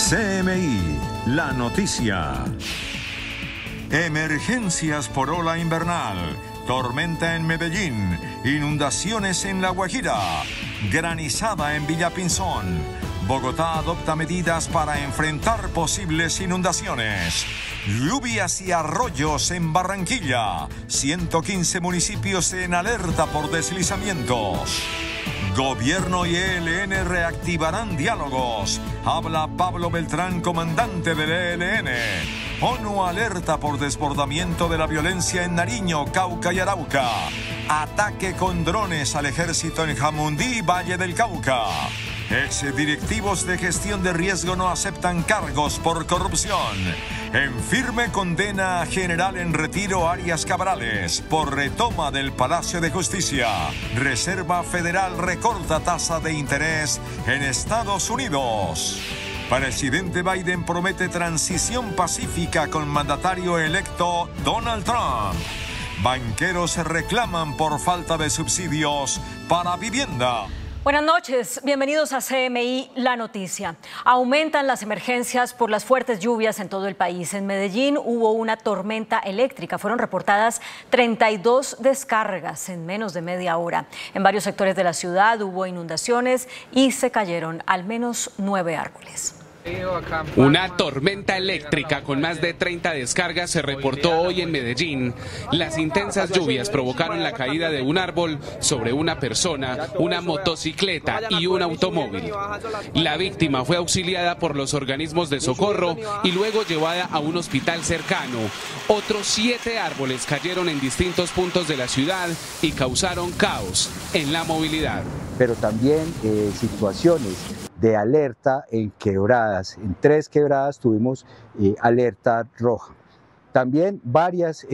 CMI, la noticia. Emergencias por ola invernal, tormenta en Medellín, inundaciones en La Guajira, granizada en Villapinzón. Bogotá adopta medidas para enfrentar posibles inundaciones. Lluvias y arroyos en Barranquilla. 115 municipios en alerta por deslizamientos. Gobierno y ELN reactivarán diálogos. Habla Pablo Beltrán, comandante del ELN. ONU alerta por desbordamiento de la violencia en Nariño, Cauca y Arauca. Ataque con drones al ejército en Jamundí, Valle del Cauca. Exdirectivos de gestión de riesgo no aceptan cargos por corrupción. En firme condena a general en retiro Arias Cabrales por retoma del Palacio de Justicia. Reserva Federal recorta tasa de interés en Estados Unidos. Presidente Biden promete transición pacífica con mandatario electo Donald Trump. Banqueros reclaman por falta de subsidios para vivienda. Buenas noches, bienvenidos a CMI La Noticia. Aumentan las emergencias por las fuertes lluvias en todo el país. En Medellín hubo una tormenta eléctrica. Fueron reportadas 32 descargas en menos de media hora. En varios sectores de la ciudad hubo inundaciones y se cayeron al menos 9 árboles. Una tormenta eléctrica con más de 30 descargas se reportó hoy en Medellín. Las intensas lluvias provocaron la caída de un árbol sobre una persona, una motocicleta y un automóvil. La víctima fue auxiliada por los organismos de socorro y luego llevada a un hospital cercano. Otros 7 árboles cayeron en distintos puntos de la ciudad y causaron caos en la movilidad. Pero también situaciones de alerta en quebradas. En 3 quebradas tuvimos alerta roja. También varios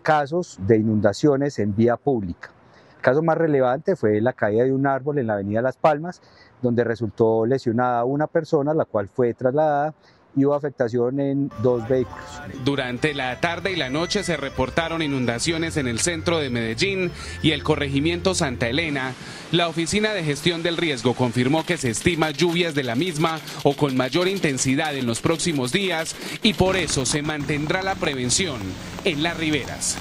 casos de inundaciones en vía pública. El caso más relevante fue la caída de un árbol en la avenida Las Palmas, donde resultó lesionada una persona, la cual fue trasladada y hubo afectación en 2 vehículos. Durante la tarde y la noche se reportaron inundaciones en el centro de Medellín y el corregimiento Santa Elena. La Oficina de Gestión del Riesgo confirmó que se estima lluvias de la misma o con mayor intensidad en los próximos días y por eso se mantendrá la prevención en las riberas.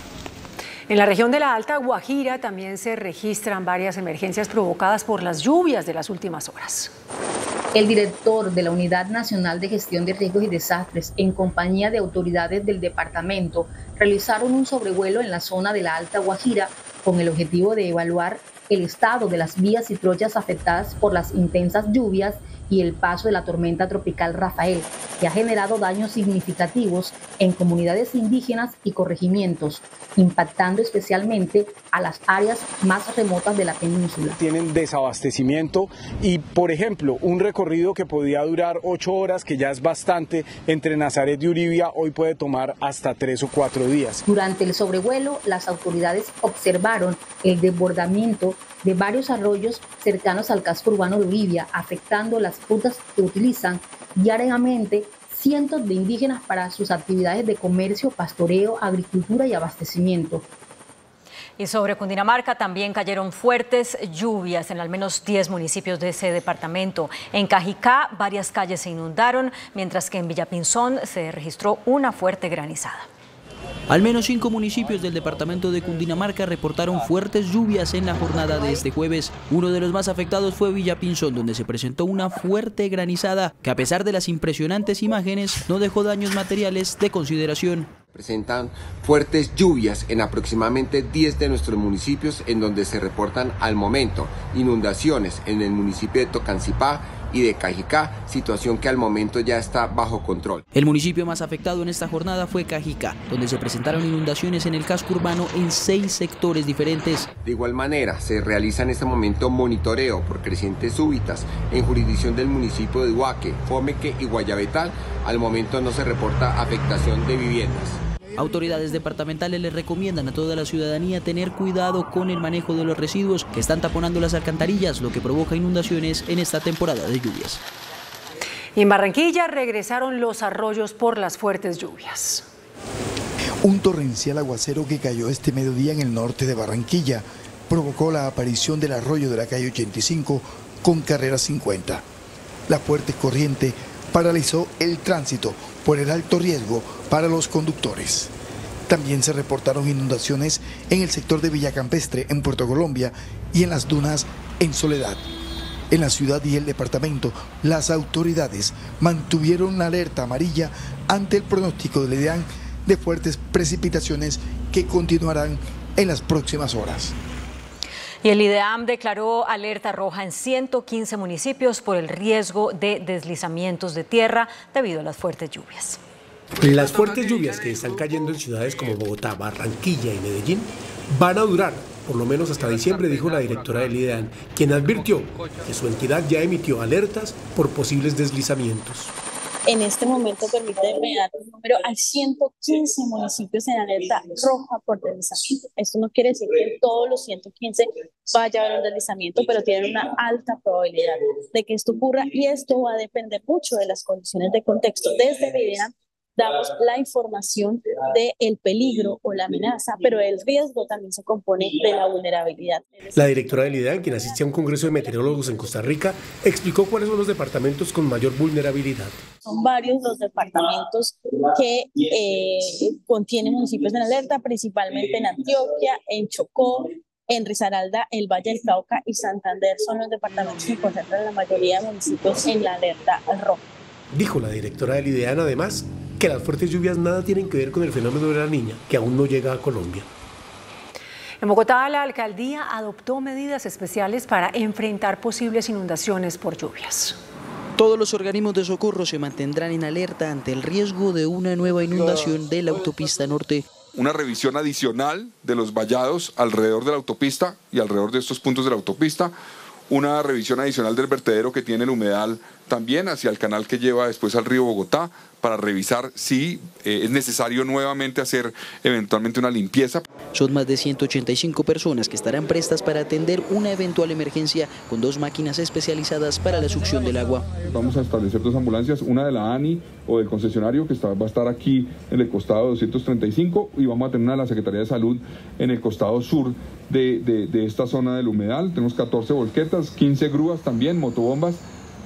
En la región de la Alta Guajira también se registran varias emergencias provocadas por las lluvias de las últimas horas. El director de la Unidad Nacional de Gestión de Riesgos y Desastres, en compañía de autoridades del departamento, realizaron un sobrevuelo en la zona de la Alta Guajira con el objetivo de evaluar el estado de las vías y trochas afectadas por las intensas lluvias y el paso de la tormenta tropical Rafael, que ha generado daños significativos en comunidades indígenas y corregimientos, impactando especialmente a las áreas más remotas de la península. Tienen desabastecimiento y, por ejemplo, un recorrido que podía durar 8 horas, que ya es bastante, entre Nazaret y Uribia, hoy puede tomar hasta 3 o 4 días. Durante el sobrevuelo, las autoridades observaron el desbordamiento de varios arroyos cercanos al casco urbano de Uribia, afectando las rutas que utilizan diariamente cientos de indígenas para sus actividades de comercio, pastoreo, agricultura y abastecimiento. Y sobre Cundinamarca también cayeron fuertes lluvias en al menos 10 municipios de ese departamento. En Cajicá varias calles se inundaron, mientras que en Villapinzón se registró una fuerte granizada. Al menos 5 municipios del departamento de Cundinamarca reportaron fuertes lluvias en la jornada de este jueves. Uno de los más afectados fue Villapinzón, donde se presentó una fuerte granizada que, a pesar de las impresionantes imágenes, no dejó daños materiales de consideración. Presentan fuertes lluvias en aproximadamente 10 de nuestros municipios, en donde se reportan al momento inundaciones en el municipio de Tocancipá y de Cajicá, situación que al momento ya está bajo control. El municipio más afectado en esta jornada fue Cajicá, donde se presentaron inundaciones en el casco urbano en 6 sectores diferentes. De igual manera, se realiza en este momento monitoreo por crecientes súbitas en jurisdicción del municipio de Huaque, Fomeque y Guayabetal. Al momento no se reporta afectación de viviendas. Autoridades departamentales les recomiendan a toda la ciudadanía tener cuidado con el manejo de los residuos que están taponando las alcantarillas, lo que provoca inundaciones en esta temporada de lluvias. Y en Barranquilla regresaron los arroyos por las fuertes lluvias. Un torrencial aguacero que cayó este mediodía en el norte de Barranquilla provocó la aparición del arroyo de la calle 85 con carrera 50. La fuerte corriente paralizó el tránsito por el alto riesgo para los conductores. También se reportaron inundaciones en el sector de Villa Campestre, en Puerto Colombia, y en las dunas en Soledad. En la ciudad y el departamento, las autoridades mantuvieron la alerta amarilla ante el pronóstico del IDEAM de fuertes precipitaciones que continuarán en las próximas horas. Y el IDEAM declaró alerta roja en 115 municipios por el riesgo de deslizamientos de tierra debido a las fuertes lluvias. Las fuertes lluvias que están cayendo en ciudades como Bogotá, Barranquilla y Medellín van a durar por lo menos hasta diciembre, dijo la directora del IDEAM, quien advirtió que su entidad ya emitió alertas por posibles deslizamientos. En este momento, permíteme dar un número, hay 115 municipios en alerta roja por deslizamiento. Esto no quiere decir que en todos los 115 vaya a haber un deslizamiento, pero tienen una alta probabilidad de que esto ocurra, y esto va a depender mucho de las condiciones de contexto. Desde el IDEAM damos la información del peligro o la amenaza, pero el riesgo también se compone de la vulnerabilidad. La directora del IDEAM, quien asiste a un congreso de meteorólogos en Costa Rica, explicó cuáles son los departamentos con mayor vulnerabilidad. Son varios los departamentos que contienen municipios en alerta, principalmente en Antioquia, en Chocó, en Risaralda, el Valle del Cauca y Santander son los departamentos que concentran la mayoría de municipios en la alerta roja. Dijo la directora del IDEAM además que las fuertes lluvias nada tienen que ver con el fenómeno de la Niña, que aún no llega a Colombia. En Bogotá, la alcaldía adoptó medidas especiales para enfrentar posibles inundaciones por lluvias. Todos los organismos de socorro se mantendrán en alerta ante el riesgo de una nueva inundación de la autopista norte. Una revisión adicional de los vallados alrededor de la autopista y alrededor de estos puntos de la autopista. Una revisión adicional del vertedero que tiene el humedal también hacia el canal que lleva después al río Bogotá, para revisar si es necesario nuevamente hacer eventualmente una limpieza. Son más de 185 personas que estarán prestas para atender una eventual emergencia con 2 máquinas especializadas para la succión del agua. Vamos a establecer 2 ambulancias, una de la ANI o del concesionario que va a estar aquí en el costado 235, y vamos a tener una de la Secretaría de Salud en el costado sur de esta zona del humedal. Tenemos 14 volquetas, 15 grúas también, motobombas.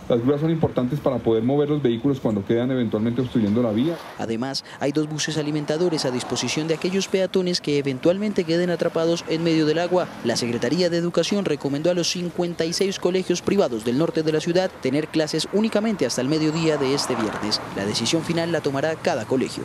Las grúas son importantes para poder mover los vehículos cuando quedan eventualmente obstruyendo la vía. Además, hay 2 buses alimentadores a disposición de aquellos peatones que eventualmente queden atrapados en medio del agua. La Secretaría de Educación recomendó a los 56 colegios privados del norte de la ciudad tener clases únicamente hasta el mediodía de este viernes. La decisión final la tomará cada colegio.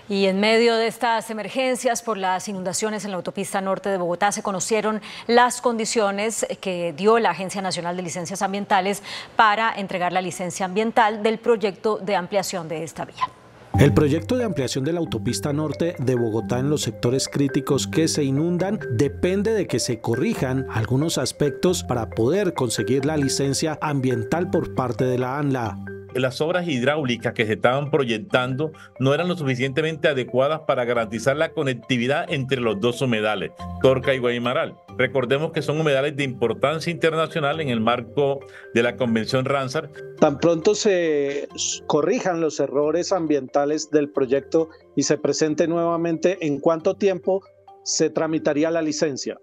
Y en medio de estas emergencias por las inundaciones en la autopista norte de Bogotá se conocieron las condiciones que dio la Agencia Nacional de Licencias Ambientales para entregar la licencia ambiental del proyecto de ampliación de esta vía. El proyecto de ampliación de la autopista norte de Bogotá en los sectores críticos que se inundan depende de que se corrijan algunos aspectos para poder conseguir la licencia ambiental por parte de la ANLA. Las obras hidráulicas que se estaban proyectando no eran lo suficientemente adecuadas para garantizar la conectividad entre los 2 humedales, Torca y Guaymaral. Recordemos que son humedales de importancia internacional en el marco de la Convención Ramsar. Tan pronto se corrijan los errores ambientales del proyecto y se presente nuevamente, ¿en cuánto tiempo se tramitaría la licencia?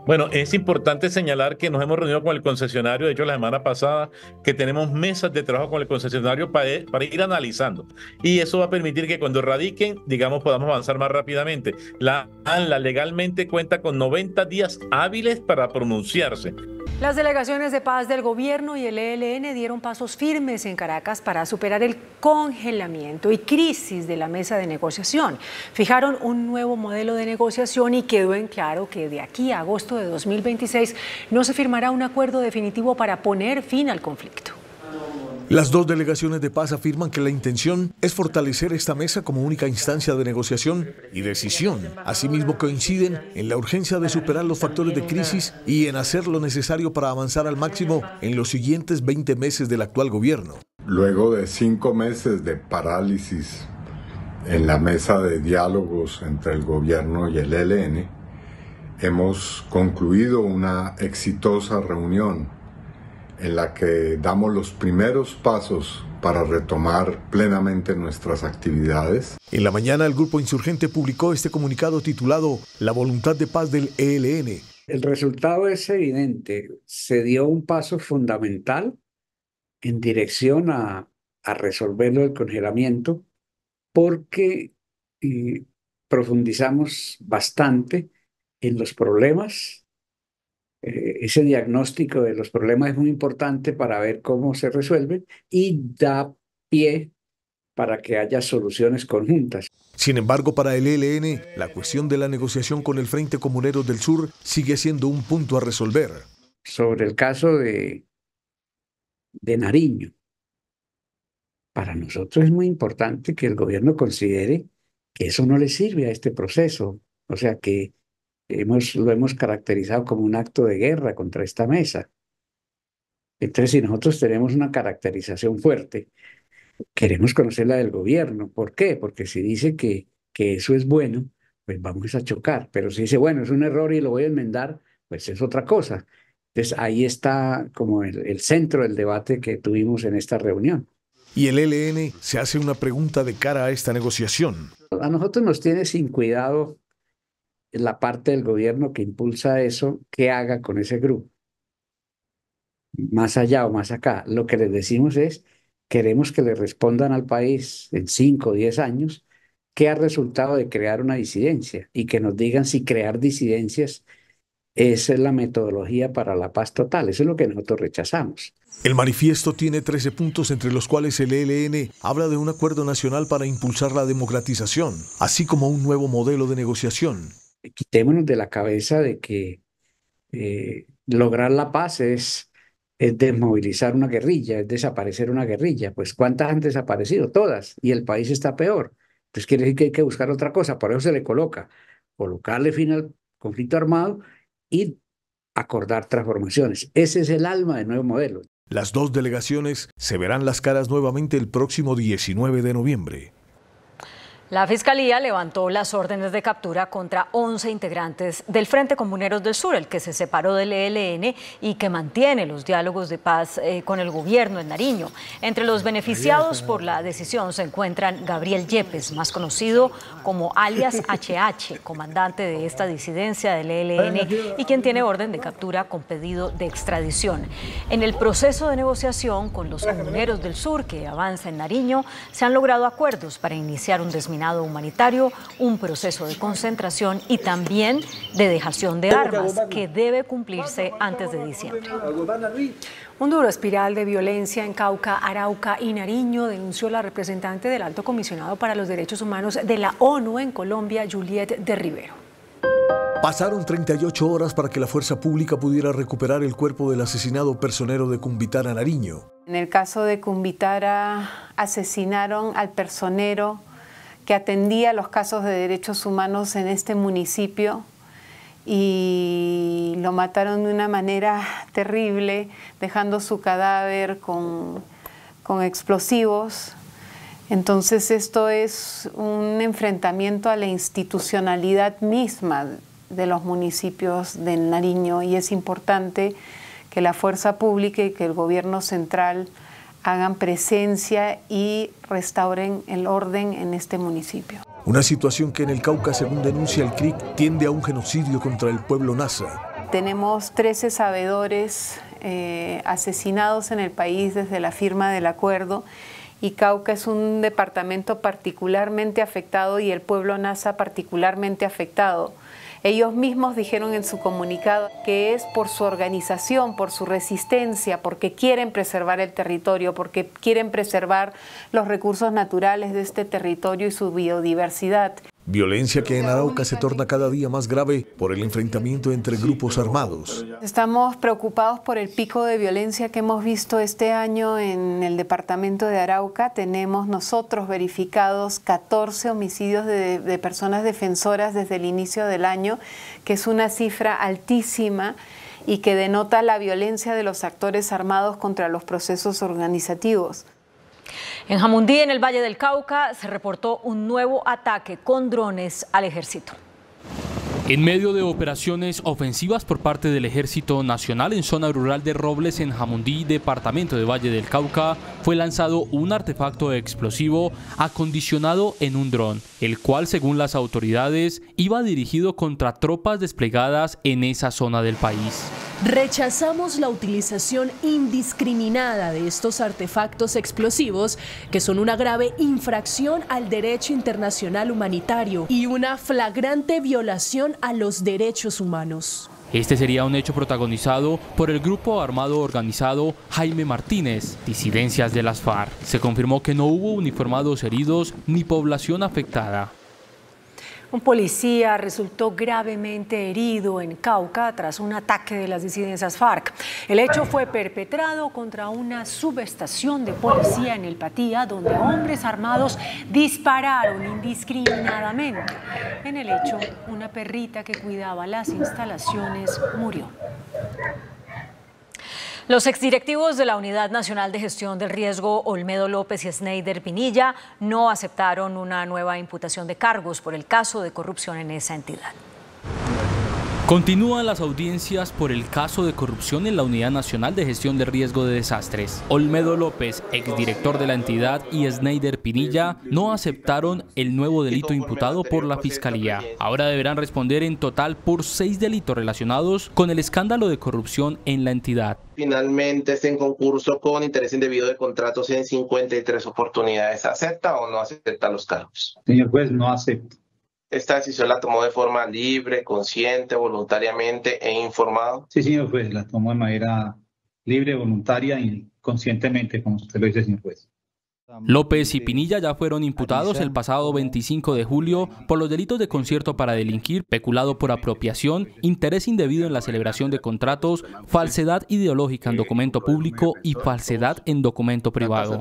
Bueno, es importante señalar que nos hemos reunido con el concesionario, de hecho la semana pasada, que tenemos mesas de trabajo con el concesionario para ir analizando. Y eso va a permitir que cuando radiquen, digamos, podamos avanzar más rápidamente. La ANLA legalmente cuenta con 90 días hábiles para pronunciarse. Las delegaciones de paz del gobierno y el ELN dieron pasos firmes en Caracas para superar el congelamiento y crisis de la mesa de negociación. Fijaron un nuevo modelo de negociación y quedó en claro que de aquí a agosto de 2026 no se firmará un acuerdo definitivo para poner fin al conflicto. Las 2 delegaciones de paz afirman que la intención es fortalecer esta mesa como única instancia de negociación y decisión. Asimismo, coinciden en la urgencia de superar los factores de crisis y en hacer lo necesario para avanzar al máximo en los siguientes 20 meses del actual gobierno. Luego de 5 meses de parálisis en la mesa de diálogos entre el gobierno y el ELN, hemos concluido una exitosa reunión en la que damos los primeros pasos para retomar plenamente nuestras actividades. En la mañana, el grupo insurgente publicó este comunicado titulado La voluntad de paz del ELN. El resultado es evidente. Se dio un paso fundamental en dirección a resolverlo del congelamiento, porque profundizamos bastante en los problemas. Ese diagnóstico de los problemas es muy importante para ver cómo se resuelven y da pie para que haya soluciones conjuntas. Sin embargo, para el ELN, la cuestión de la negociación con el Frente Comuneros del Sur sigue siendo un punto a resolver. Sobre el caso de Nariño, para nosotros es muy importante que el gobierno considere que eso no le sirve a este proceso. O sea, que lo hemos caracterizado como un acto de guerra contra esta mesa. Entonces, si nosotros tenemos una caracterización fuerte, queremos conocer la del gobierno. ¿Por qué? Porque si dice que eso es bueno, pues vamos a chocar. Pero si dice, bueno, es un error y lo voy a enmendar, pues es otra cosa. Entonces, ahí está como el centro del debate que tuvimos en esta reunión. Y el ELN se hace una pregunta de cara a esta negociación. A nosotros nos tiene sin cuidado la parte del gobierno que impulsa eso, ¿qué haga con ese grupo? Más allá o más acá, lo que les decimos es, queremos que le respondan al país en 5 o 10 años qué ha resultado de crear una disidencia y que nos digan si crear disidencias es la metodología para la paz total. Eso es lo que nosotros rechazamos. El manifiesto tiene 13 puntos, entre los cuales el ELN habla de un acuerdo nacional para impulsar la democratización, así como un nuevo modelo de negociación. Quitémonos de la cabeza de que lograr la paz es desmovilizar una guerrilla, es desaparecer una guerrilla. Pues ¿cuántas han desaparecido? Todas. Y el país está peor. Entonces quiere decir que hay que buscar otra cosa. Por eso se le colocarle fin al conflicto armado y acordar transformaciones. Ese es el alma del nuevo modelo. Las dos delegaciones se verán las caras nuevamente el próximo 19 de noviembre. La Fiscalía levantó las órdenes de captura contra 11 integrantes del Frente Comuneros del Sur, el que se separó del ELN y que mantiene los diálogos de paz con el gobierno en Nariño. Entre los beneficiados por la decisión se encuentran Gabriel Yepes, más conocido como alias HH, comandante de esta disidencia del ELN y quien tiene orden de captura con pedido de extradición. En el proceso de negociación con los Comuneros del Sur que avanza en Nariño, se han logrado acuerdos para iniciar un desminado humanitario, un proceso de concentración y también de dejación de armas que debe cumplirse antes de diciembre. Un duro espiral de violencia en Cauca, Arauca y Nariño denunció la representante del Alto Comisionado para los Derechos Humanos de la ONU en Colombia, Juliet de Rivero. Pasaron 38 horas para que la fuerza pública pudiera recuperar el cuerpo del asesinado personero de Cumbitara, Nariño. En el caso de Cumbitara, asesinaron al personero que atendía los casos de derechos humanos en este municipio y lo mataron de una manera terrible, dejando su cadáver con explosivos. Entonces esto es un enfrentamiento a la institucionalidad misma de los municipios de Nariño y es importante que la fuerza pública y que el gobierno central hagan presencia y restauren el orden en este municipio. Una situación que en el Cauca, según denuncia el CRIC, tiende a un genocidio contra el pueblo nasa. Tenemos 13 sabedores asesinados en el país desde la firma del acuerdo y Cauca es un departamento particularmente afectado y el pueblo nasa particularmente afectado. Ellos mismos dijeron en su comunicado que es por su organización, por su resistencia, porque quieren preservar el territorio, porque quieren preservar los recursos naturales de este territorio y su biodiversidad. Violencia que en Arauca se torna cada día más grave por el enfrentamiento entre grupos armados. Estamos preocupados por el pico de violencia que hemos visto este año en el departamento de Arauca. Tenemos nosotros verificados 14 homicidios de personas defensoras desde el inicio del año, que es una cifra altísima y que denota la violencia de los actores armados contra los procesos organizativos. En Jamundí, en el Valle del Cauca, se reportó un nuevo ataque con drones al ejército. En medio de operaciones ofensivas por parte del Ejército Nacional en zona rural de Robles, en Jamundí, departamento de Valle del Cauca, fue lanzado un artefacto explosivo acondicionado en un dron, el cual, según las autoridades, iba dirigido contra tropas desplegadas en esa zona del país. Rechazamos la utilización indiscriminada de estos artefactos explosivos, que son una grave infracción al derecho internacional humanitario y una flagrante violación a los derechos humanos. Este sería un hecho protagonizado por el grupo armado organizado Jaime Martínez, disidencias de las FARC. Se confirmó que no hubo uniformados heridos ni población afectada. Un policía resultó gravemente herido en Cauca tras un ataque de las disidencias FARC. El hecho fue perpetrado contra una subestación de policía en El Patía, donde hombres armados dispararon indiscriminadamente. En el hecho, una perrita que cuidaba las instalaciones murió. Los exdirectivos de la Unidad Nacional de Gestión del Riesgo, Olmedo López y Sneider Pinilla, no aceptaron una nueva imputación de cargos por el caso de corrupción en esa entidad. Continúan las audiencias por el caso de corrupción en la Unidad Nacional de Gestión de Riesgo de Desastres. Olmedo López, exdirector de la entidad, y Sneider Pinilla no aceptaron el nuevo delito imputado por la Fiscalía. Ahora deberán responder en total por 6 delitos relacionados con el escándalo de corrupción en la entidad. Finalmente, este concurso con interés indebido de contratos en 53 oportunidades. ¿Acepta o no acepta los cargos? Señor juez, no acepto. ¿Esta decisión la tomó de forma libre, consciente, voluntariamente e informado? Sí, señor juez, la tomó de manera libre, voluntaria y conscientemente, como usted lo dice, señor juez. López y Pinilla ya fueron imputados el pasado 25 de julio por los delitos de concierto para delinquir, peculado por apropiación, interés indebido en la celebración de contratos, falsedad ideológica en documento público y falsedad en documento privado.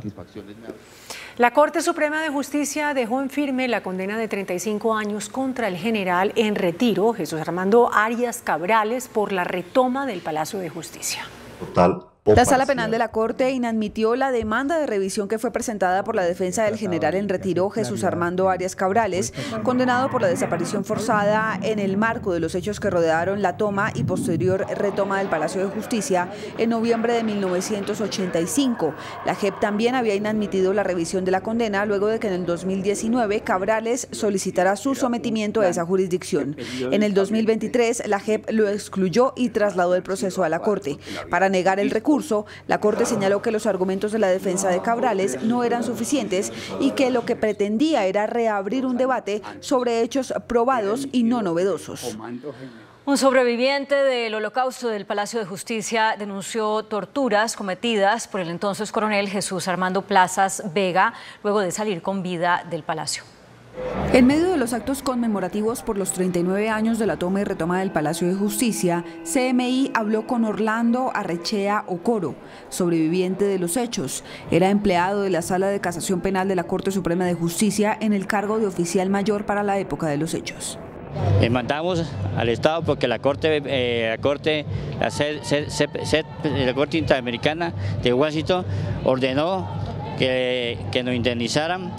La Corte Suprema de Justicia dejó en firme la condena de 35 años contra el general en retiro, Jesús Armando Arias Cabrales, por la retoma del Palacio de Justicia. La Sala Penal de la Corte inadmitió la demanda de revisión que fue presentada por la defensa del general en retiro Jesús Armando Arias Cabrales, condenado por la desaparición forzada en el marco de los hechos que rodearon la toma y posterior retoma del Palacio de Justicia en noviembre de 1985. La JEP también había inadmitido la revisión de la condena luego de que en el 2019 Cabrales solicitara su sometimiento a esa jurisdicción. En el 2023 la JEP lo excluyó y trasladó el proceso a la Corte. Para negar el recurso, la Corte señaló que los argumentos de la defensa de Cabrales no eran suficientes y que lo que pretendía era reabrir un debate sobre hechos probados y no novedosos. Un sobreviviente del Holocausto del Palacio de Justicia denunció torturas cometidas por el entonces coronel Jesús Armando Plazas Vega luego de salir con vida del palacio. En medio de los actos conmemorativos por los 39 años de la toma y retoma del Palacio de Justicia, CMI habló con Orlando Arrechea Ocoro, sobreviviente de los hechos. Era empleado de la Sala de Casación Penal de la Corte Suprema de Justicia en el cargo de oficial mayor para la época de los hechos. Mandamos al Estado porque la Corte Interamericana de Washington ordenó que nos indemnizaran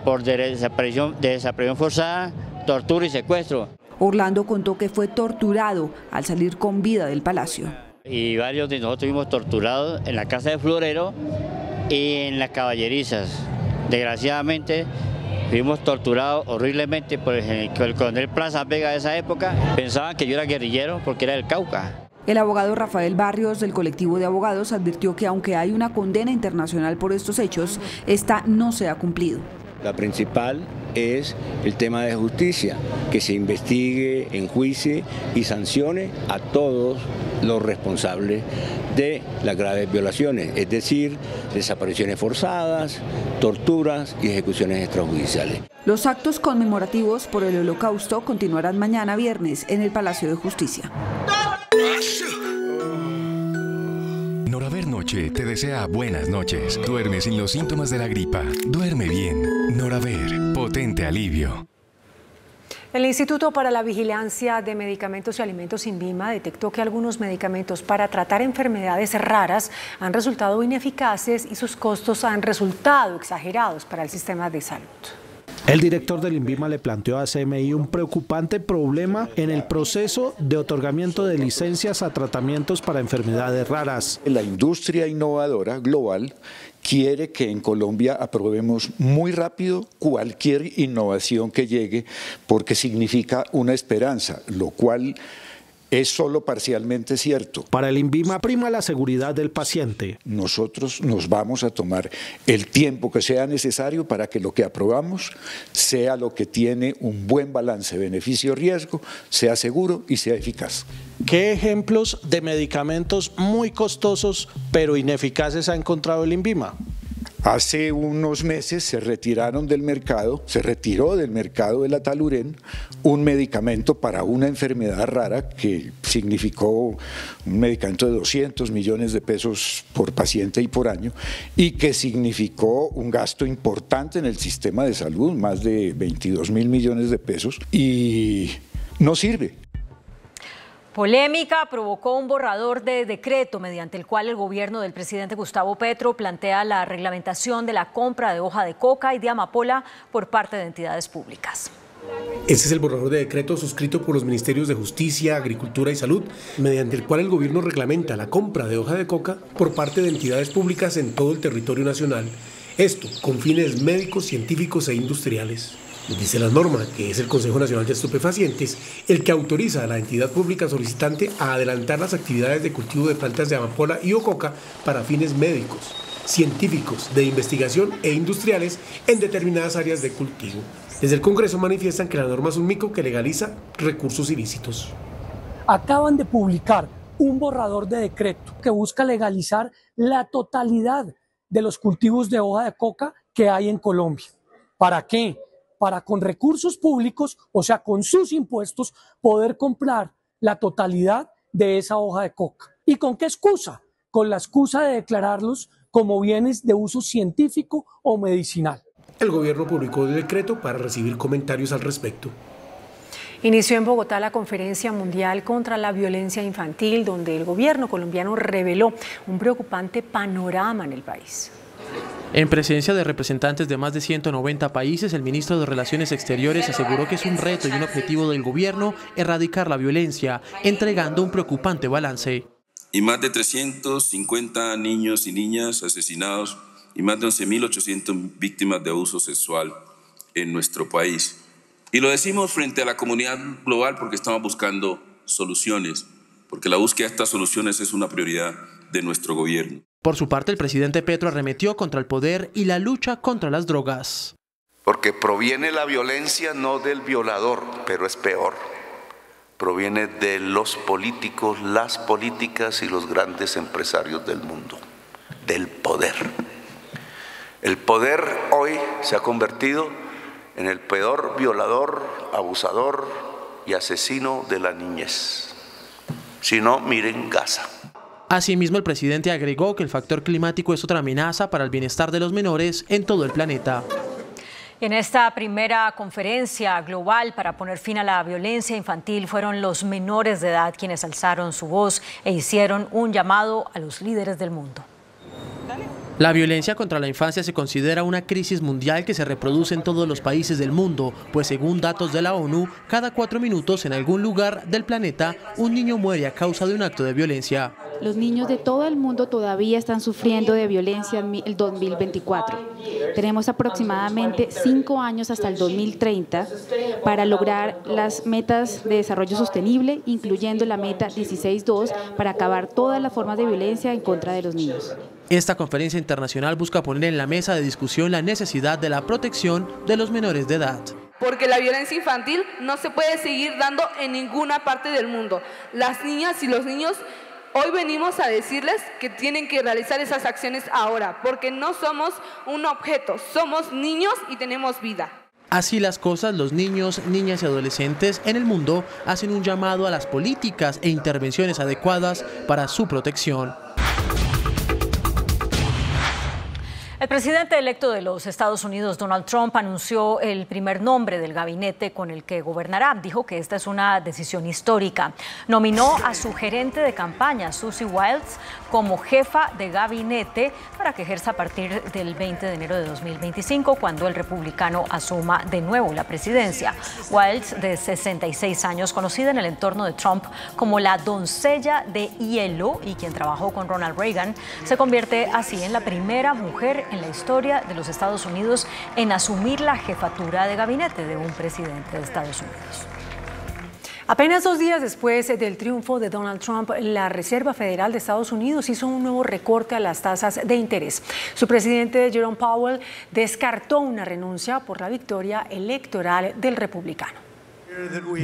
por desaparición forzada, tortura y secuestro. Orlando contó que fue torturado al salir con vida del palacio. Y varios de nosotros fuimos torturados en la Casa de Florero y en las caballerizas. Desgraciadamente fuimos torturados horriblemente por el coronel Plaza Vega de esa época. Pensaban que yo era guerrillero porque era del Cauca. El abogado Rafael Barrios del colectivo de abogados advirtió que aunque hay una condena internacional por estos hechos, esta no se ha cumplido. La principal es el tema de justicia, que se investigue, enjuicie y sancione a todos los responsables de las graves violaciones, es decir, desapariciones forzadas, torturas y ejecuciones extrajudiciales. Los actos conmemorativos por el Holocausto continuarán mañana viernes en el Palacio de Justicia. Noraver Noche te desea buenas noches. Duerme sin los síntomas de la gripa. Duerme bien. Noraver, potente alivio. El Instituto para la Vigilancia de Medicamentos y Alimentos, INVIMA, detectó que algunos medicamentos para tratar enfermedades raras han resultado ineficaces y sus costos han resultado exagerados para el sistema de salud. El director del INVIMA le planteó a CMI un preocupante problema en el proceso de otorgamiento de licencias a tratamientos para enfermedades raras. La industria innovadora global quiere que en Colombia aprobemos muy rápido cualquier innovación que llegue porque significa una esperanza, lo cual es solo parcialmente cierto. Para el INVIMA prima la seguridad del paciente. Nosotros nos vamos a tomar el tiempo que sea necesario para que lo que aprobamos sea lo que tiene un buen balance beneficio-riesgo, sea seguro y sea eficaz. ¿Qué ejemplos de medicamentos muy costosos pero ineficaces ha encontrado el INVIMA? Hace unos meses se retiró del mercado el Ataluren, un medicamento para una enfermedad rara que significó un medicamento de 200 millones de pesos por paciente y por año, y que significó un gasto importante en el sistema de salud, más de 22.000 millones de pesos, y no sirve. Polémica provocó un borrador de decreto mediante el cual el gobierno del presidente Gustavo Petro plantea la reglamentación de la compra de hoja de coca y de amapola por parte de entidades públicas. Este es el borrador de decreto suscrito por los ministerios de Justicia, Agricultura y Salud, mediante el cual el gobierno reglamenta la compra de hoja de coca por parte de entidades públicas en todo el territorio nacional, esto con fines médicos, científicos e industriales. Dice la norma que es el Consejo Nacional de Estupefacientes el que autoriza a la entidad pública solicitante a adelantar las actividades de cultivo de plantas de amapola y o coca para fines médicos, científicos, de investigación e industriales en determinadas áreas de cultivo. Desde el Congreso manifiestan que la norma es un mico que legaliza recursos ilícitos. Acaban de publicar un borrador de decreto que busca legalizar la totalidad de los cultivos de hoja de coca que hay en Colombia. ¿Para qué? Para con recursos públicos, o sea, con sus impuestos, poder comprar la totalidad de esa hoja de coca. ¿Y con qué excusa? Con la excusa de declararlos como bienes de uso científico o medicinal. El gobierno publicó el decreto para recibir comentarios al respecto. Inició en Bogotá la Conferencia Mundial contra la Violencia Infantil, donde el gobierno colombiano reveló un preocupante panorama en el país. En presencia de representantes de más de 190 países, el ministro de Relaciones Exteriores aseguró que es un reto y un objetivo del gobierno erradicar la violencia, entregando un preocupante balance. Y más de 350 niños y niñas asesinados y más de 11.800 víctimas de abuso sexual en nuestro país. Y lo decimos frente a la comunidad global porque estamos buscando soluciones, porque la búsqueda de estas soluciones es una prioridad de nuestro gobierno. Por su parte, el presidente Petro arremetió contra el poder y la lucha contra las drogas. Porque proviene la violencia no del violador, pero es peor. Proviene de los políticos, las políticas y los grandes empresarios del mundo, del poder. El poder hoy se ha convertido en el peor violador, abusador y asesino de la niñez. Si no, miren Gaza. Asimismo, el presidente agregó que el factor climático es otra amenaza para el bienestar de los menores en todo el planeta. En esta primera conferencia global para poner fin a la violencia infantil fueron los menores de edad quienes alzaron su voz e hicieron un llamado a los líderes del mundo. La violencia contra la infancia se considera una crisis mundial que se reproduce en todos los países del mundo, pues según datos de la ONU, cada 4 minutos en algún lugar del planeta un niño muere a causa de un acto de violencia. Los niños de todo el mundo todavía están sufriendo de violencia en el 2024. Tenemos aproximadamente 5 años hasta el 2030 para lograr las metas de desarrollo sostenible, incluyendo la meta 16.2 para acabar todas las formas de violencia en contra de los niños. Esta conferencia internacional busca poner en la mesa de discusión la necesidad de la protección de los menores de edad. Porque la violencia infantil no se puede seguir dando en ninguna parte del mundo. Las niñas y los niños, hoy venimos a decirles que tienen que realizar esas acciones ahora, porque no somos un objeto, somos niños y tenemos vida. Así las cosas, los niños, niñas y adolescentes en el mundo hacen un llamado a las políticas e intervenciones adecuadas para su protección. El presidente electo de los Estados Unidos, Donald Trump, anunció el primer nombre del gabinete con el que gobernará. Dijo que esta es una decisión histórica. Nominó a su gerente de campaña, Susie Wiles, como jefa de gabinete para que ejerza a partir del 20 de enero de 2025, cuando el republicano asuma de nuevo la presidencia. Wiles, de 66 años, conocida en el entorno de Trump como la doncella de hielo y quien trabajó con Ronald Reagan, se convierte así en la primera mujer en la historia de los Estados Unidos en asumir la jefatura de gabinete de un presidente de Estados Unidos. Apenas 2 días después del triunfo de Donald Trump, la Reserva Federal de Estados Unidos hizo un nuevo recorte a las tasas de interés. Su presidente, Jerome Powell, descartó una renuncia por la victoria electoral del republicano.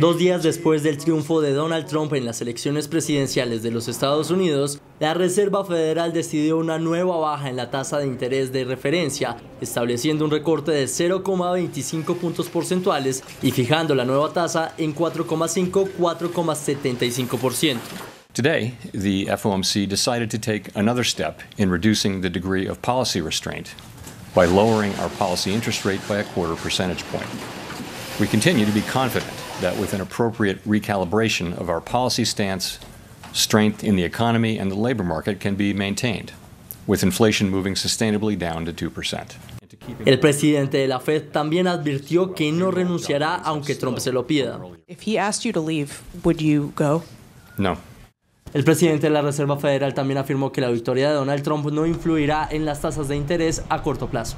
2 días después del triunfo de Donald Trump en las elecciones presidenciales de los Estados Unidos, la Reserva Federal decidió una nueva baja en la tasa de interés de referencia, estableciendo un recorte de 0,25 puntos porcentuales y fijando la nueva tasa en 4,75% Today, the FOMC decided to take another step in reducing the degree of policy restraint by lowering our policy interest rate by a 0.25 percentage point. We continue to be confident that with an appropriate recalibration of our policy stance, strength in the economy and the labor market can be maintained, with inflation moving sustainably down to 2%. El presidente de la Fed también advirtió que no renunciará aunque Trump se lo pida. If he asked you to leave, would you go? No. El presidente de la Reserva Federal también afirmó que la victoria de Donald Trump no influirá en las tasas de interés a corto plazo.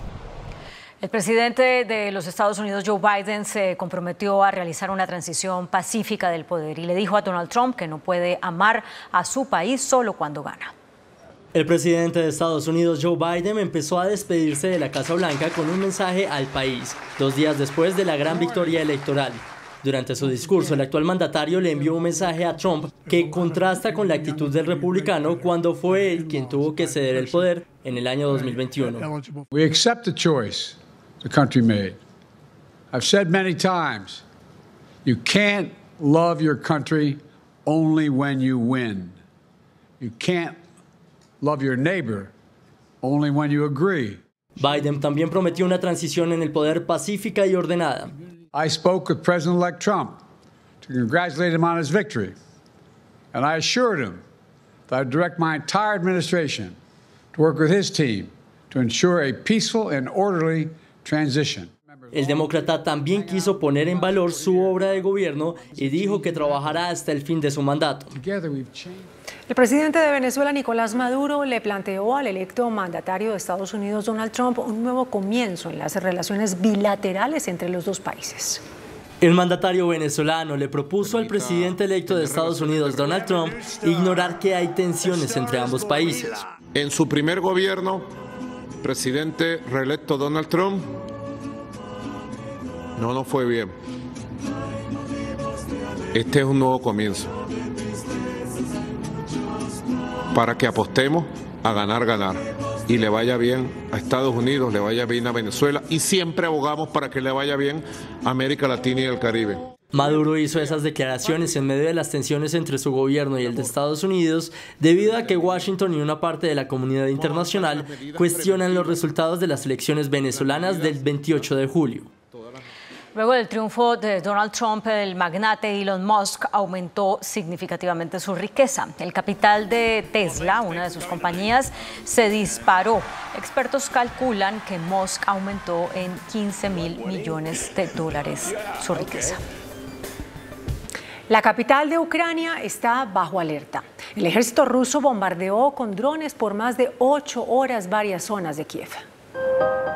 El presidente de los Estados Unidos, Joe Biden, se comprometió a realizar una transición pacífica del poder y le dijo a Donald Trump que no puede amar a su país solo cuando gana. El presidente de Estados Unidos, Joe Biden, empezó a despedirse de la Casa Blanca con un mensaje al país, 2 días después de la gran victoria electoral. Durante su discurso, el actual mandatario le envió un mensaje a Trump que contrasta con la actitud del republicano cuando fue él quien tuvo que ceder el poder en el año 2021. We accept the choice the country made. I've said many times, you can't love your country only when you win. You can't love your neighbor only when you agree. Biden también prometió una transición en el poder pacífica y ordenada. I spoke with President-elect Trump to congratulate him on his victory, and I assured him that I'd direct my entire administration to work with his team to ensure a peaceful and orderly transition. El demócrata también quiso poner en valor su obra de gobierno y dijo que trabajará hasta el fin de su mandato. El presidente de Venezuela, Nicolás Maduro, le planteó al electo mandatario de Estados Unidos, Donald Trump, un nuevo comienzo en las relaciones bilaterales entre los dos países. El mandatario venezolano le propuso al presidente electo de Estados Unidos, Donald Trump, ignorar que hay tensiones entre ambos países. En su primer gobierno, presidente reelecto Donald Trump, no fue bien. Este es un nuevo comienzo para que apostemos a ganar y le vaya bien a Estados Unidos, le vaya bien a Venezuela y siempre abogamos para que le vaya bien a América Latina y el Caribe. Maduro hizo esas declaraciones en medio de las tensiones entre su gobierno y el de Estados Unidos debido a que Washington y una parte de la comunidad internacional cuestionan los resultados de las elecciones venezolanas del 28 de julio. Luego del triunfo de Donald Trump, el magnate Elon Musk aumentó significativamente su riqueza. El capital de Tesla, una de sus compañías, se disparó. Expertos calculan que Musk aumentó en $15.000 millones su riqueza. La capital de Ucrania está bajo alerta. El ejército ruso bombardeó con drones por más de 8 horas varias zonas de Kiev.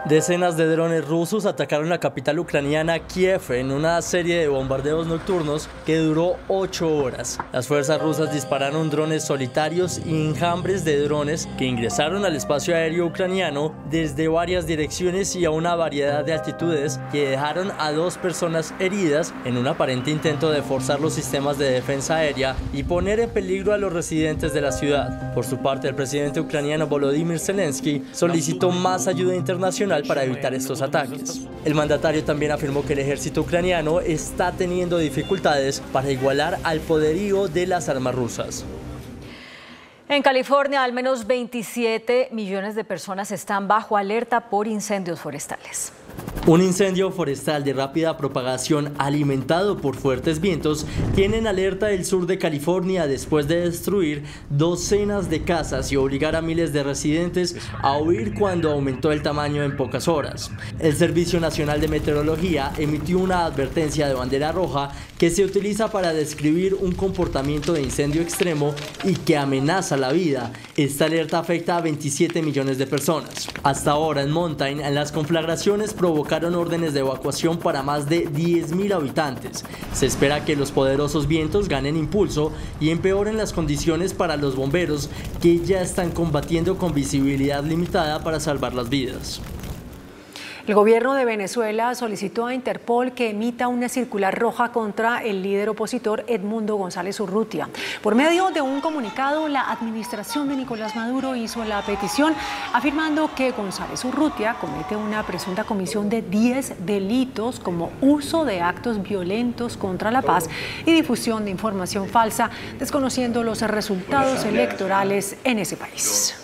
Decenas de drones rusos atacaron la capital ucraniana Kiev en una serie de bombardeos nocturnos que duró 8 horas. Las fuerzas rusas dispararon drones solitarios y enjambres de drones que ingresaron al espacio aéreo ucraniano desde varias direcciones y a una variedad de altitudes que dejaron a 2 personas heridas en un aparente intento de forzar los sistemas de defensa aérea y poner en peligro a los residentes de la ciudad. Por su parte, el presidente ucraniano Volodymyr Zelensky solicitó más ayuda internacional para evitar estos ataques. El mandatario también afirmó que el ejército ucraniano está teniendo dificultades para igualar al poderío de las armas rusas. En California, al menos 27 millones de personas están bajo alerta por incendios forestales. Un incendio forestal de rápida propagación alimentado por fuertes vientos tiene en alerta el sur de California después de destruir docenas de casas y obligar a miles de residentes a huir cuando aumentó el tamaño en pocas horas. El Servicio Nacional de Meteorología emitió una advertencia de bandera roja que se utiliza para describir un comportamiento de incendio extremo y que amenaza la vida. Esta alerta afecta a 27 millones de personas. Hasta ahora en Mountain, las conflagraciones provocaron órdenes de evacuación para más de 10.000 habitantes. Se espera que los poderosos vientos ganen impulso y empeoren las condiciones para los bomberos, que ya están combatiendo con visibilidad limitada para salvar las vidas. El gobierno de Venezuela solicitó a Interpol que emita una circular roja contra el líder opositor Edmundo González Urrutia. Por medio de un comunicado, la administración de Nicolás Maduro hizo la petición afirmando que González Urrutia comete una presunta comisión de 10 delitos como uso de actos violentos contra la paz y difusión de información falsa, desconociendo los resultados electorales en ese país.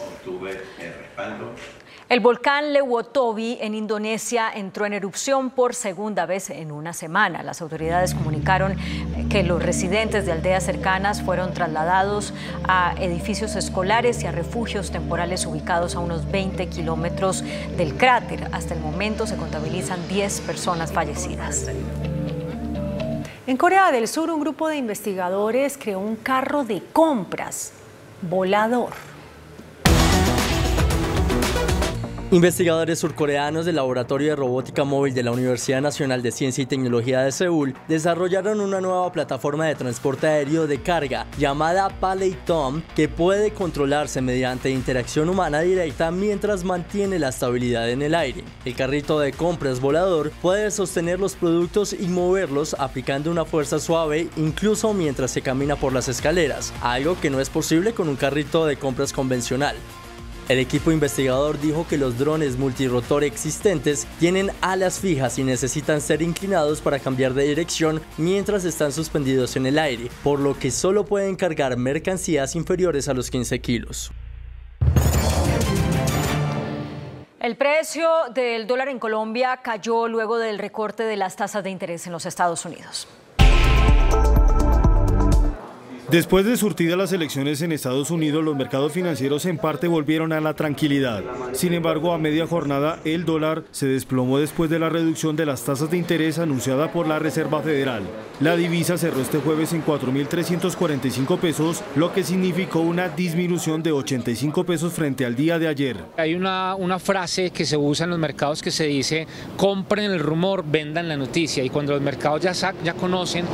El volcán Lewotowey en Indonesia entró en erupción por segunda vez en una semana. Las autoridades comunicaron que los residentes de aldeas cercanas fueron trasladados a edificios escolares y a refugios temporales ubicados a unos 20 kilómetros del cráter. Hasta el momento se contabilizan 10 personas fallecidas. En Corea del Sur, un grupo de investigadores creó un carro de compras volador. Investigadores surcoreanos del Laboratorio de Robótica Móvil de la Universidad Nacional de Ciencia y Tecnología de Seúl desarrollaron una nueva plataforma de transporte aéreo de carga llamada Paletom, que puede controlarse mediante interacción humana directa mientras mantiene la estabilidad en el aire. El carrito de compras volador puede sostener los productos y moverlos aplicando una fuerza suave incluso mientras se camina por las escaleras, algo que no es posible con un carrito de compras convencional. El equipo investigador dijo que los drones multirotor existentes tienen alas fijas y necesitan ser inclinados para cambiar de dirección mientras están suspendidos en el aire, por lo que solo pueden cargar mercancías inferiores a los 15 kilos. El precio del dólar en Colombia cayó luego del recorte de las tasas de interés en los Estados Unidos. Después de surtidas las elecciones en Estados Unidos, los mercados financieros en parte volvieron a la tranquilidad. Sin embargo, a media jornada, el dólar se desplomó después de la reducción de las tasas de interés anunciada por la Reserva Federal. La divisa cerró este jueves en 4.345 pesos, lo que significó una disminución de 85 pesos frente al día de ayer. Hay una frase que se usa en los mercados que se dice: compren el rumor, vendan la noticia. Y cuando los mercados ya conocen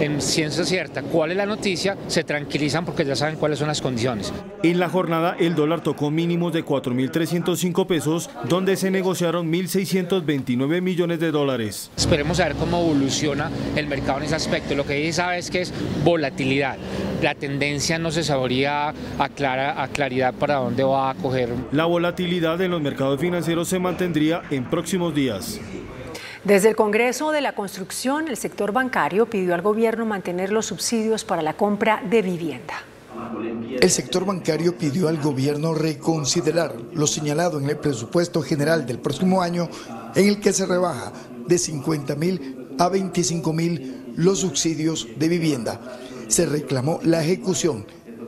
en ciencia cierta cuál es la noticia, se tranquilizan porque ya saben cuáles son las condiciones. En la jornada el dólar tocó mínimos de 4.305 pesos, donde se negociaron 1.629 millones de dólares. Esperemos a ver cómo evoluciona el mercado en ese aspecto. Lo que sí sabe es que es volatilidad. La tendencia no se sabría a claridad para dónde va a coger. La volatilidad en los mercados financieros se mantendría en próximos días. Desde el Congreso de la Construcción, el sector bancario pidió al gobierno mantener los subsidios para la compra de vivienda. El sector bancario pidió al gobierno reconsiderar lo señalado en el presupuesto general del próximo año, en el que se rebaja de 50.000 a 25.000 los subsidios de vivienda. Se reclamó la ejecución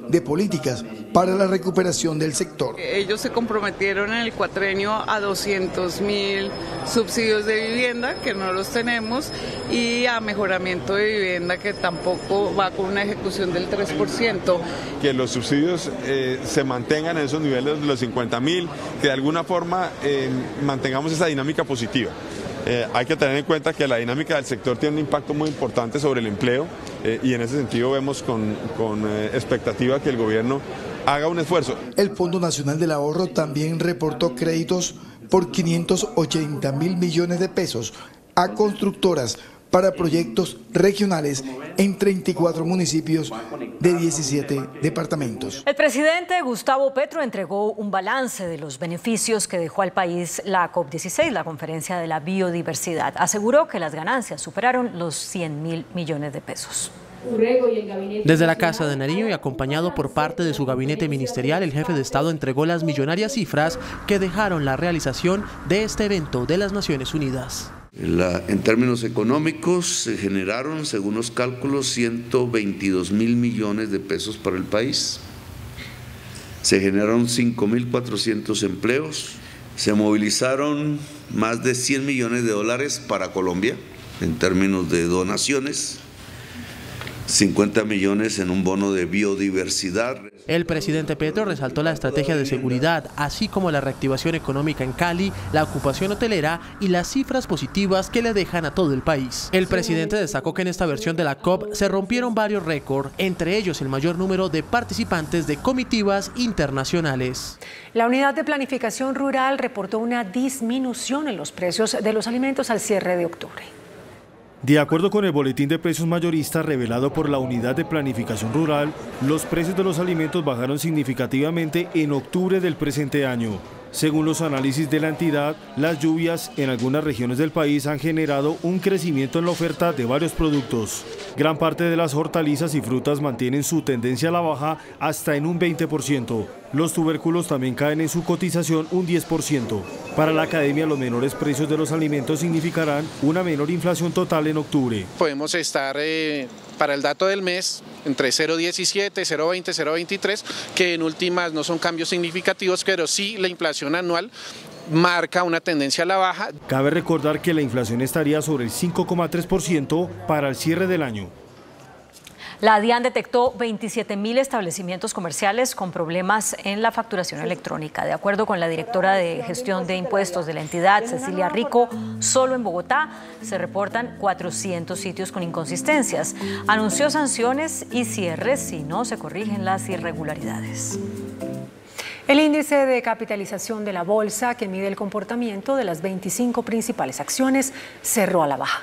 de políticas para la recuperación del sector. Ellos se comprometieron en el cuatrenio a 200.000 subsidios de vivienda, que no los tenemos, y a mejoramiento de vivienda, que tampoco va con una ejecución del 3%. Que los subsidios se mantengan en esos niveles de los 50.000, que de alguna forma mantengamos esa dinámica positiva. Hay que tener en cuenta que la dinámica del sector tiene un impacto muy importante sobre el empleo y en ese sentido vemos con expectativa que el gobierno haga un esfuerzo. El Fondo Nacional del Ahorro también reportó créditos por 580.000 millones de pesos a constructoras para proyectos regionales en 34 municipios de 17 departamentos. El presidente Gustavo Petro entregó un balance de los beneficios que dejó al país la COP16, la Conferencia de la Biodiversidad. Aseguró que las ganancias superaron los 100.000 millones de pesos. Desde la Casa de Nariño y acompañado por parte de su gabinete ministerial, el jefe de Estado entregó las millonarias cifras que dejaron la realización de este evento de las Naciones Unidas. En términos económicos se generaron, según los cálculos, 122.000 millones de pesos para el país. Se generaron 5.400 empleos. Se movilizaron más de 100 millones de dólares para Colombia en términos de donaciones. 50 millones en un bono de biodiversidad. El presidente Petro resaltó la estrategia de seguridad, así como la reactivación económica en Cali, la ocupación hotelera y las cifras positivas que le dejan a todo el país. El presidente destacó que en esta versión de la COP se rompieron varios récords, entre ellos el mayor número de participantes de comitivas internacionales. La Unidad de Planificación Rural reportó una disminución en los precios de los alimentos al cierre de octubre. De acuerdo con el boletín de precios mayorista revelado por la Unidad de Planificación Rural, los precios de los alimentos bajaron significativamente en octubre del presente año. Según los análisis de la entidad, las lluvias en algunas regiones del país han generado un crecimiento en la oferta de varios productos. Gran parte de las hortalizas y frutas mantienen su tendencia a la baja hasta en un 20%. Los tubérculos también caen en su cotización un 10%. Para la academia, los menores precios de los alimentos significarán una menor inflación total en octubre. Podemos estar para el dato del mes entre 0,17, 0,20, 0,23, que en últimas no son cambios significativos, pero sí la inflación anual marca una tendencia a la baja. Cabe recordar que la inflación estaría sobre el 5,3% para el cierre del año. La DIAN detectó 27.000 establecimientos comerciales con problemas en la facturación electrónica. De acuerdo con la directora de gestión de impuestos de la entidad, Cecilia Rico, solo en Bogotá se reportan 400 sitios con inconsistencias. Anunció sanciones y cierres si no se corrigen las irregularidades. El índice de capitalización de la bolsa, que mide el comportamiento de las 25 principales acciones, cerró a la baja.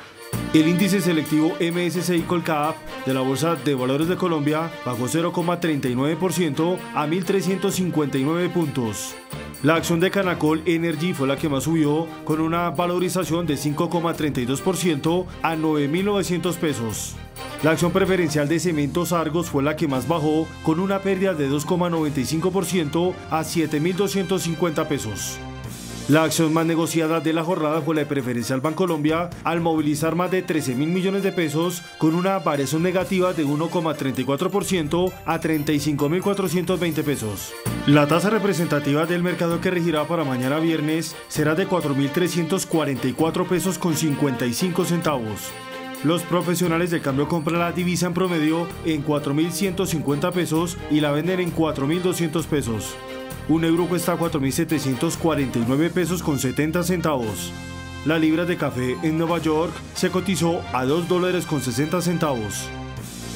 El índice selectivo MSCI Colcap de la Bolsa de Valores de Colombia bajó 0,39% a 1.359 puntos. La acción de Canacol Energy fue la que más subió, con una valorización de 5,32% a 9.900 pesos. La acción preferencial de Cementos Argos fue la que más bajó, con una pérdida de 2,95% a 7.250 pesos. La acción más negociada de la jornada fue la de Preferencial Bancolombia, al movilizar más de 13.000 millones de pesos, con una variación negativa de 1,34% a 35.420 pesos. La tasa representativa del mercado que regirá para mañana viernes será de 4.344 pesos con 55 centavos. Los profesionales del cambio compran la divisa en promedio en 4.150 pesos y la venden en 4.200 pesos. Un euro cuesta 4.749 pesos con 70 centavos. La libra de café en Nueva York se cotizó a $2 con 60 centavos.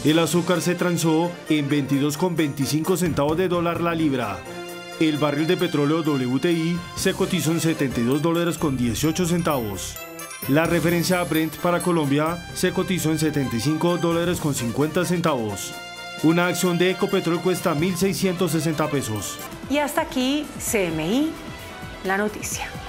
El azúcar se transó en 22,25 centavos de dólar la libra. El barril de petróleo WTI se cotizó en $72 con 18 centavos. La referencia Brent para Colombia se cotizó en $75 con 50 centavos. Una acción de Ecopetrol cuesta 1.660 pesos. Y hasta aquí CMI, la noticia.